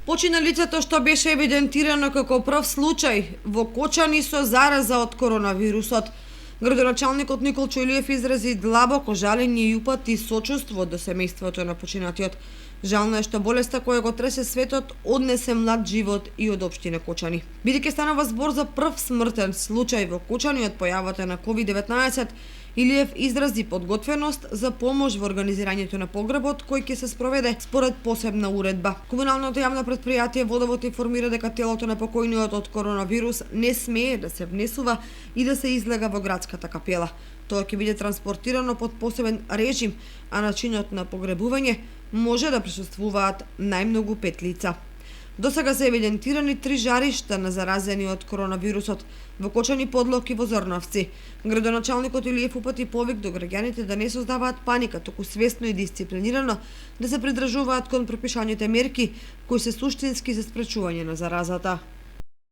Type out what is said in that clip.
Почина лицето што беше евидентирано како прв случај во Кочани со зараза од коронавирусот. Градоначалникот Николчо Илиев изрази длабоко жалење и упати сочувство до семејството на починатиот. Жално е што болеста која го тресе светот однесе млад живот и од општина Кочани. Бидејќи станува збор за прв смртен случај во Кочани од појавата на COVID-19, Илиев изрази подготвеност за помош во организирањето на погребот кој ќе се спроведе според посебна уредба. Комуналното јавно претпријатие Водовод информира дека телото на покојниот од коронавирус не смее да се внесува и да се излега во градската капела. Тоа ќе биде транспортирано под посебен режим, а начинот на погребување може да присуствуваат најмногу 5 лица. До сега се евидентирани 3 жаришта на заразени од коронавирусот во Кочани, Подлог и во Зорновци. Градоначалникот Илиев упати повик до граѓаните да не создаваат паника, туку свесно и дисциплинирано да се придржуваат кон пропишаните мерки кои се суштински за спречување на заразата.